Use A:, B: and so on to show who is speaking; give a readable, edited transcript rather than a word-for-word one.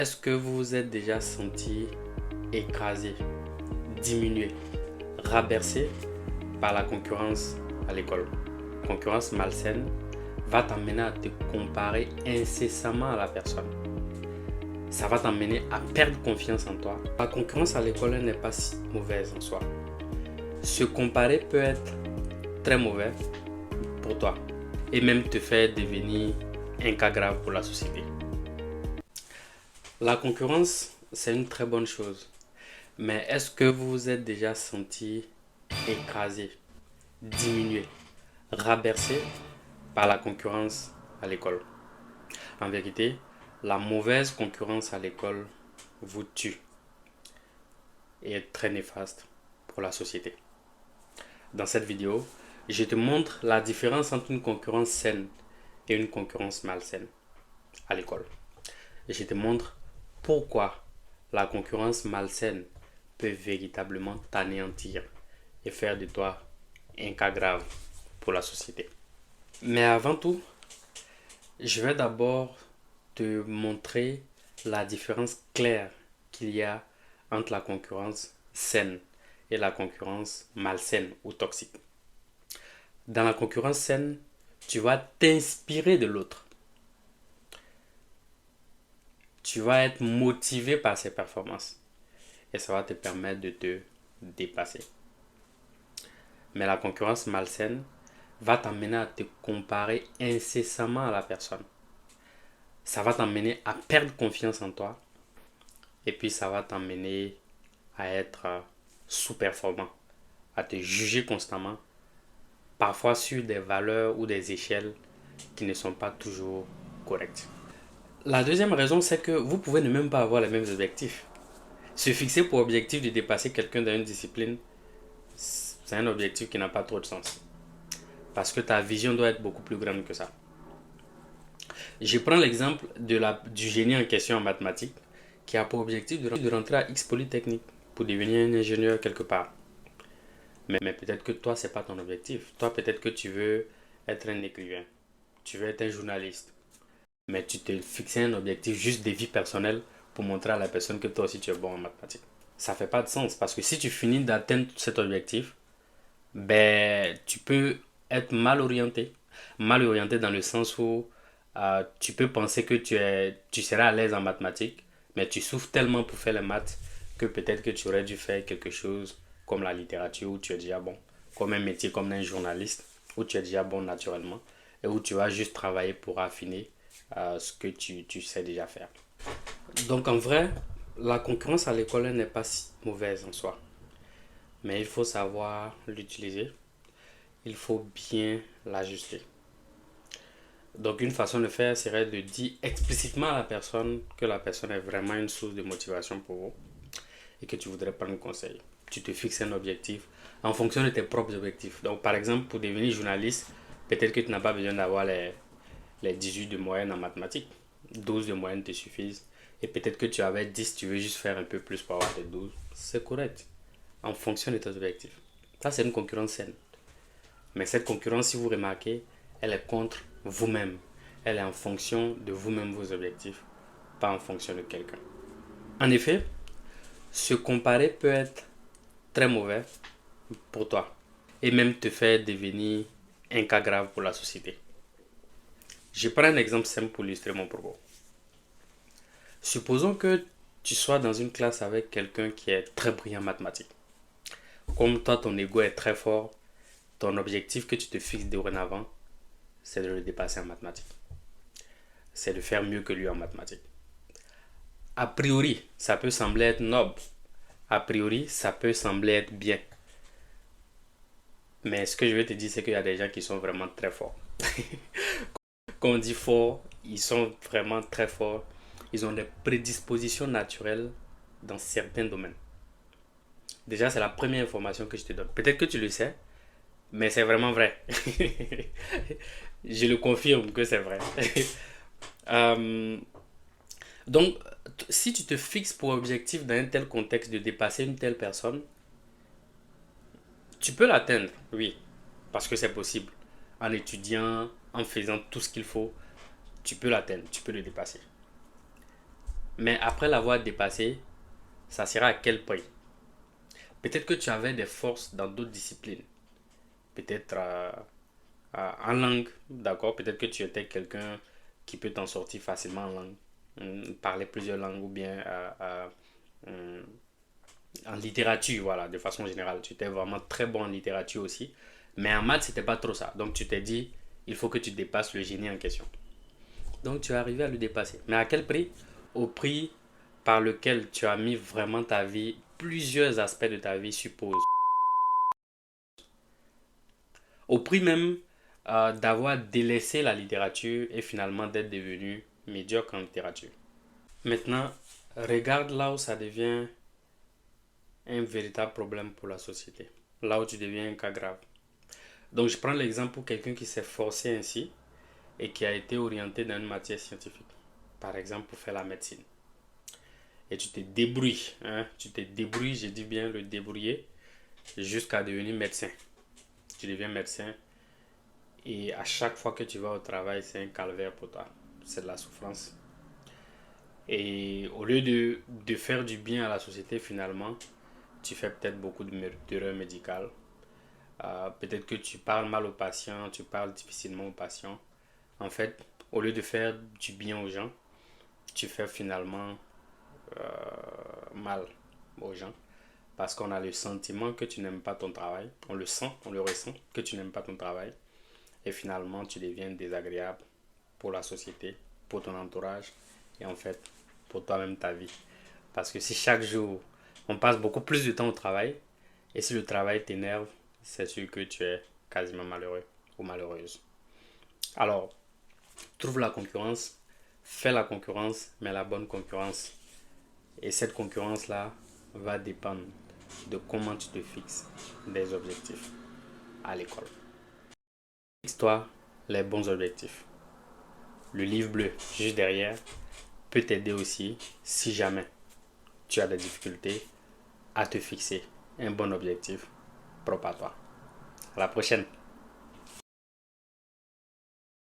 A: Est-ce que vous vous êtes déjà senti écrasé, diminué, rabaissé par la concurrence à l'école? Concurrence malsaine va t'amener à te comparer incessamment à la personne. Ça va t'amener à perdre confiance en toi. La concurrence à l'école n'est pas si mauvaise en soi. Se comparer peut être très mauvais pour toi et même te faire devenir un cas grave pour la société. La concurrence, c'est une très bonne chose. Mais est-ce que vous vous êtes déjà senti écrasé, diminué, rabaissé par la concurrence à l'école? En vérité, la mauvaise concurrence à l'école vous tue et est très néfaste pour la société. Dans cette vidéo, je te montre la différence entre une concurrence saine et une concurrence malsaine à l'école. Et je te montre pourquoi la concurrence malsaine peut véritablement t'anéantir et faire de toi un cas grave pour la société. Mais avant tout, je vais d'abord te montrer la différence claire qu'il y a entre la concurrence saine et la concurrence malsaine ou toxique. Dans la concurrence saine, tu vas t'inspirer de l'autre. Tu vas être motivé par ses performances et ça va te permettre de te dépasser. Mais la concurrence malsaine va t'amener à te comparer incessamment à la personne. Ça va t'amener à perdre confiance en toi et puis ça va t'amener à être sous-performant, à te juger constamment, parfois sur des valeurs ou des échelles qui ne sont pas toujours correctes. La deuxième raison, c'est que vous pouvez ne même pas avoir les mêmes objectifs. Se fixer pour objectif de dépasser quelqu'un dans une discipline, c'est un objectif qui n'a pas trop de sens. Parce que ta vision doit être beaucoup plus grande que ça. Je prends l'exemple du génie en question en mathématiques qui a pour objectif de rentrer à X Polytechnique pour devenir un ingénieur quelque part. Mais peut-être que toi, ce n'est pas ton objectif. Toi, peut-être que tu veux être un écrivain. Tu veux être un journaliste. Mais tu te fixes un objectif juste de vie personnelle pour montrer à la personne que toi aussi tu es bon en mathématiques. Ça ne fait pas de sens parce que si tu finis d'atteindre cet objectif, ben, tu peux être mal orienté. Mal orienté dans le sens où tu peux penser que tu seras à l'aise en mathématiques, mais tu souffres tellement pour faire les maths que peut-être que tu aurais dû faire quelque chose comme la littérature où tu es déjà bon, comme un métier comme un journaliste où tu es déjà bon naturellement et où tu vas juste travailler pour affiner ce que tu sais déjà faire. Donc en vrai, la concurrence à l'école n'est pas si mauvaise en soi, mais il faut savoir l'utiliser, il faut bien l'ajuster. Donc une façon de faire serait de dire explicitement à la personne que la personne est vraiment une source de motivation pour vous et que tu voudrais prendre conseil. Tu te fixes un objectif en fonction de tes propres objectifs. Donc par exemple, pour devenir journaliste, peut-être que tu n'as pas besoin d'avoir les 18 de moyenne en mathématiques. 12 de moyenne te suffisent. Et peut-être que tu avais 10, tu veux juste faire un peu plus pour avoir tes 12. C'est correct. En fonction de tes objectifs. Ça, c'est une concurrence saine. Mais cette concurrence, si vous remarquez, elle est contre vous-même. Elle est en fonction de vous-même, vos objectifs, pas en fonction de quelqu'un. En effet, se comparer peut être très mauvais pour toi et même te faire devenir un cas grave pour la société. Je prends un exemple simple pour illustrer mon propos. Supposons que tu sois dans une classe avec quelqu'un qui est très brillant en mathématiques. Comme toi, ton ego est très fort, ton objectif que tu te fixes dorénavant, c'est de le dépasser en mathématiques. C'est de faire mieux que lui en mathématiques. A priori, ça peut sembler être noble. A priori, ça peut sembler être bien. Mais ce que je vais te dire, c'est qu'il y a des gens qui sont vraiment très forts. Quand on dit fort, ils sont vraiment très forts. Ils ont des prédispositions naturelles dans certains domaines. Déjà, c'est la première information que je te donne. Peut-être que tu le sais, mais c'est vraiment vrai. Je le confirme que c'est vrai. Euh, donc, si tu te fixes pour objectif dans un tel contexte de dépasser une telle personne, tu peux l'atteindre, oui, parce que c'est possible. En étudiant, en faisant tout ce qu'il faut, tu peux l'atteindre, tu peux le dépasser. Mais après l'avoir dépassé, ça sera à quel prix? Peut-être que tu avais des forces dans d'autres disciplines. Peut-être en langue, d'accord? Peut-être que tu étais quelqu'un qui peut t'en sortir facilement en langue. Parler plusieurs langues ou bien euh, en littérature, voilà, de façon générale. Tu étais vraiment très bon en littérature aussi. Mais en maths, c'était pas trop ça. Donc tu t'es dit, il faut que tu dépasses le génie en question. Donc tu es arrivé à le dépasser. Mais à quel prix? Au prix par lequel tu as mis vraiment ta vie, plusieurs aspects de ta vie suppose. Au prix même d'avoir délaissé la littérature et finalement d'être devenu médiocre en littérature. Maintenant, regarde là où ça devient un véritable problème pour la société. Là où tu deviens un cas grave. Donc je prends l'exemple pour quelqu'un qui s'est forcé ainsi et qui a été orienté dans une matière scientifique. Par exemple pour faire la médecine. Et tu te débrouilles, hein? Tu te débrouilles, je dis bien le débrouiller, jusqu'à devenir médecin. Tu deviens médecin et à chaque fois que tu vas au travail, c'est un calvaire pour toi. C'est de la souffrance. Et au lieu de faire du bien à la société, finalement, tu fais peut-être beaucoup d'erreurs médicales. Peut-être que tu parles mal aux patients, tu parles difficilement aux patients. En fait, au lieu de faire du bien aux gens, tu fais finalement mal aux gens. Parce qu'on a le sentiment que tu n'aimes pas ton travail. On le sent, on le ressent, que tu n'aimes pas ton travail. Et finalement, tu deviens désagréable pour la société, pour ton entourage et en fait, pour toi-même ta vie. Parce que si chaque jour, on passe beaucoup plus de temps au travail, et si le travail t'énerve, c'est sûr que tu es quasiment malheureux ou malheureuse. Alors, trouve la concurrence, fais la concurrence, mais la bonne concurrence. Et cette concurrence-là va dépendre de comment tu te fixes des objectifs à l'école. Fixe-toi les bons objectifs. Le livre bleu, juste derrière, peut t'aider aussi si jamais tu as des difficultés à te fixer un bon objectif propre à toi. À la prochaine.